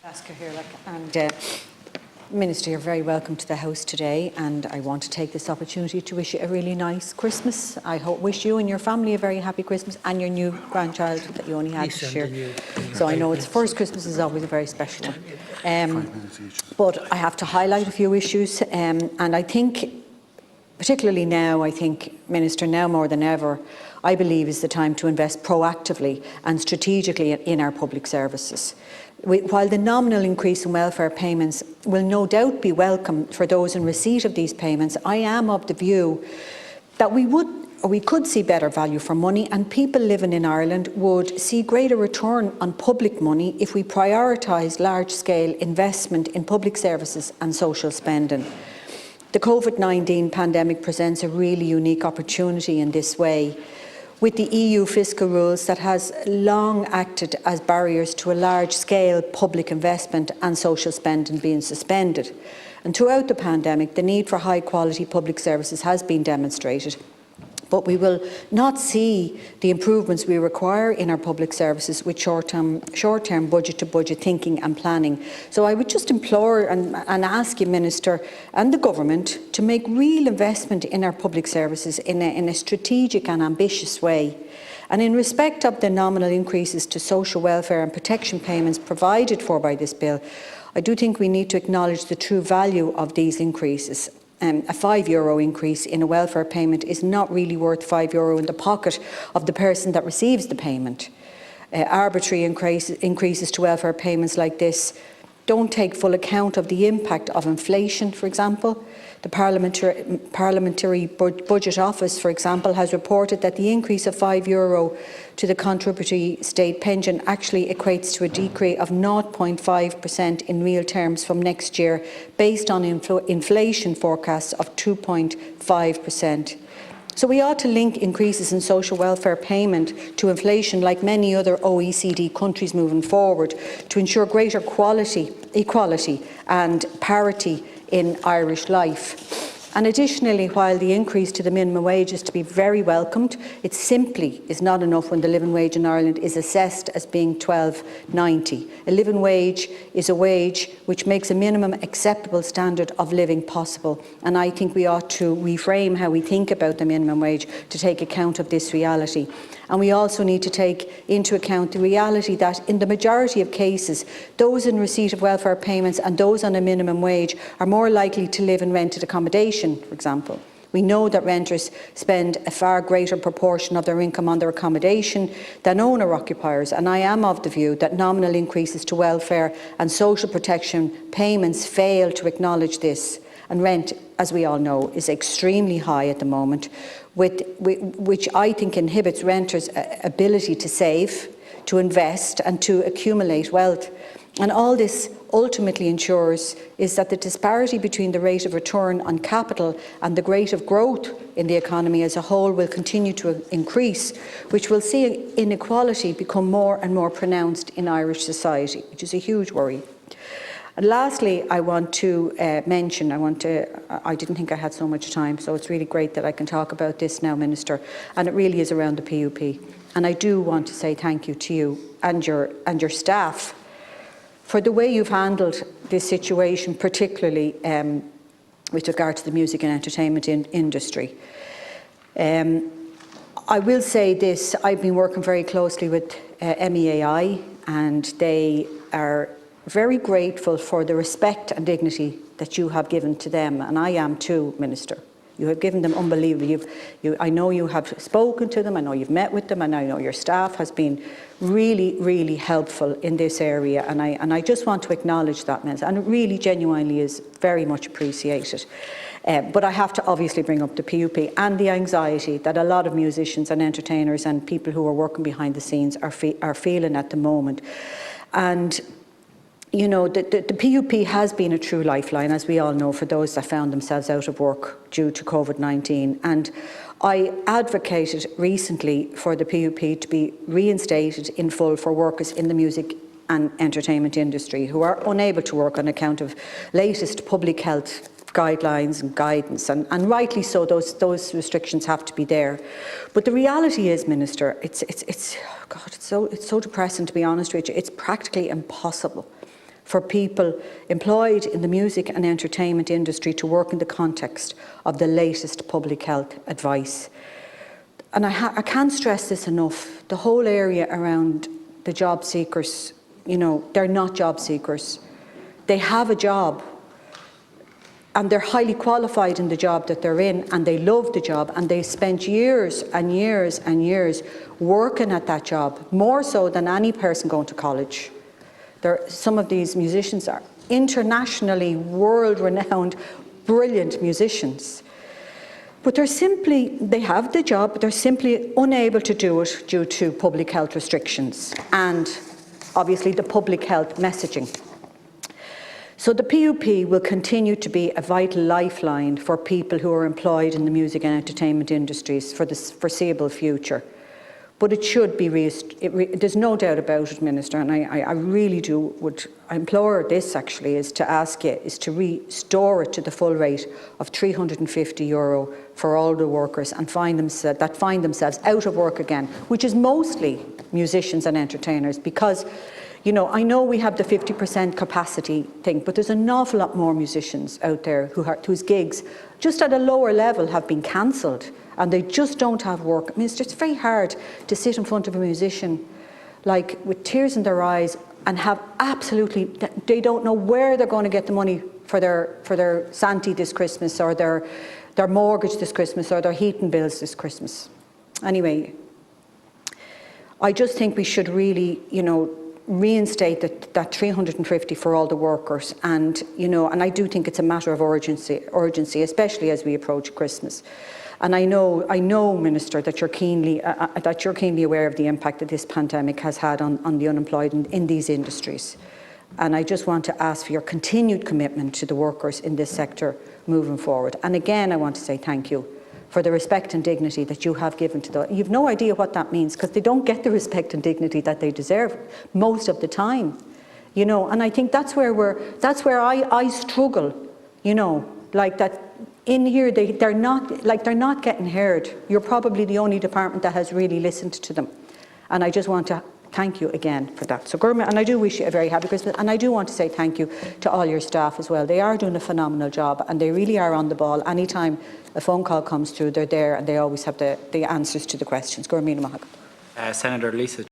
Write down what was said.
Ask her here, and Minister, you're very welcome to the House today, and I want to take this opportunity to wish you a really nice Christmas. I wish you and your family a very happy Christmas, and your new grandchild that you only had this year. So I know it's first Christmas is always a very special one. But I have to highlight a few issues, and I think, particularly now, Minister, now more than ever, I believe is the time to invest proactively and strategically in our public services. While the nominal increase in welfare payments will no doubt be welcome for those in receipt of these payments, I am of the view that we could see better value for money, and people living in Ireland would see greater return on public money if we prioritised large-scale investment in public services and social spending. The COVID-19 pandemic presents a really unique opportunity in this way, with the EU fiscal rules that has long acted as barriers to a large-scale public investment and social spending being suspended. And throughout the pandemic, the need for high-quality public services has been demonstrated. But we will not see the improvements we require in our public services with short-term budget-to-budget thinking and planning. So I would just implore and ask you, Minister, and the Government to make real investment in our public services in a strategic and ambitious way. And in respect of the nominal increases to social welfare and protection payments provided for by this bill, I do think we need to acknowledge the true value of these increases. A €5 increase in a welfare payment is not really worth €5 in the pocket of the person that receives the payment. Arbitrary increases to welfare payments like this don't take full account of the impact of inflation, for example. The Parliamentary Budget Office, for example, has reported that the increase of €5 to the contributory state pension actually equates to a decrease of 0.5% in real terms from next year, based on inflation forecasts of 2.5%. So we ought to link increases in social welfare payment to inflation, like many other OECD countries moving forward, to ensure greater equality and parity in Irish life. And additionally, while the increase to the minimum wage is to be very welcomed, it simply is not enough when the living wage in Ireland is assessed as being $12.90. A living wage is a wage which makes a minimum acceptable standard of living possible, and I think we ought to reframe how we think about the minimum wage to take account of this reality. And we also need to take into account the reality that in the majority of cases, those in receipt of welfare payments and those on a minimum wage are more likely to live in rented accommodation, for example. We know that renters spend a far greater proportion of their income on their accommodation than owner-occupiers, and I am of the view that nominal increases to welfare and social protection payments fail to acknowledge this. And rent, as we all know, is extremely high at the moment, which I think inhibits renters' ability to save, to invest and to accumulate wealth. And all this ultimately ensures is that the disparity between the rate of return on capital and the rate of growth in the economy as a whole will continue to increase, which will see inequality become more and more pronounced in Irish society, which is a huge worry. And lastly, I want to mention, I didn't think I had so much time, so it's really great that I can talk about this now, Minister, and it really is around the PUP. And I do want to say thank you to you and your staff for the way you've handled this situation, particularly with regard to the music and entertainment industry. I will say this, I've been working very closely with MEAI, and they are very grateful for the respect and dignity that you have given to them, and I am too, Minister. You have given them unbelievably. I know you have spoken to them, I know you've met with them, and I know your staff has been really, really helpful in this area, and I just want to acknowledge that, Minister, and it really genuinely is very much appreciated. But I have to obviously bring up the PUP and the anxiety that a lot of musicians and entertainers and people who are working behind the scenes are feeling at the moment. And you know, the PUP has been a true lifeline, as we all know, for those that found themselves out of work due to COVID-19. And I advocated recently for the PUP to be reinstated in full for workers in the music and entertainment industry who are unable to work on account of latest public health guidelines and guidance, and rightly so, those restrictions have to be there. But the reality is, Minister, it's so depressing, to be honest with you. It's practically impossible for people employed in the music and entertainment industry to work in the context of the latest public health advice. And I can't stress this enough, the whole area around the job seekers, you know, they're not job seekers. They have a job and they're highly qualified in the job that they're in, and they love the job, and they spent years and years and years working at that job, more so than any person going to college. Some of these musicians are internationally world-renowned, brilliant musicians. But they have the job, but they're simply unable to do it due to public health restrictions and obviously the public health messaging. So the PUP will continue to be a vital lifeline for people who are employed in the music and entertainment industries for the foreseeable future. But it should be there's no doubt about it, Minister, and I really I implore this actually, is to ask you, is to restore it to the full rate of €350 for all the workers that find themselves out of work again, which is mostly musicians and entertainers, because you know, I know we have the 50% capacity thing, but there's an awful lot more musicians out there whose gigs, just at a lower level, have been cancelled, and they just don't have work. I mean, it's just very hard to sit in front of a musician, like, with tears in their eyes, and have they don't know where they're going to get the money for their Santi this Christmas, or their mortgage this Christmas, or their heating bills this Christmas. Anyway, I just think we should really, you know, reinstate that 350 for all the workers, and you know, and I do think it's a matter of urgency, especially as we approach Christmas. And I know, Minister, that you're keenly aware of the impact that this pandemic has had on the unemployed in these industries. And I just want to ask for your continued commitment to the workers in this sector moving forward. And again, I want to say thank you for the respect and dignity that you have given to them. You've no idea what that means, because they don't get the respect and dignity that they deserve most of the time, you know. And I think that's where I struggle, you know, like that. In here, they're not getting heard. You're probably the only department that has really listened to them, and I just want to thank you again for that. So, Gurma, and I do wish you a very happy Christmas, and I do want to say thank you to all your staff as well. They are doing a phenomenal job, and they really are on the ball. Anytime a phone call comes through, they're there, and they always have the answers to the questions. Gurma Mahag. Senator Lisa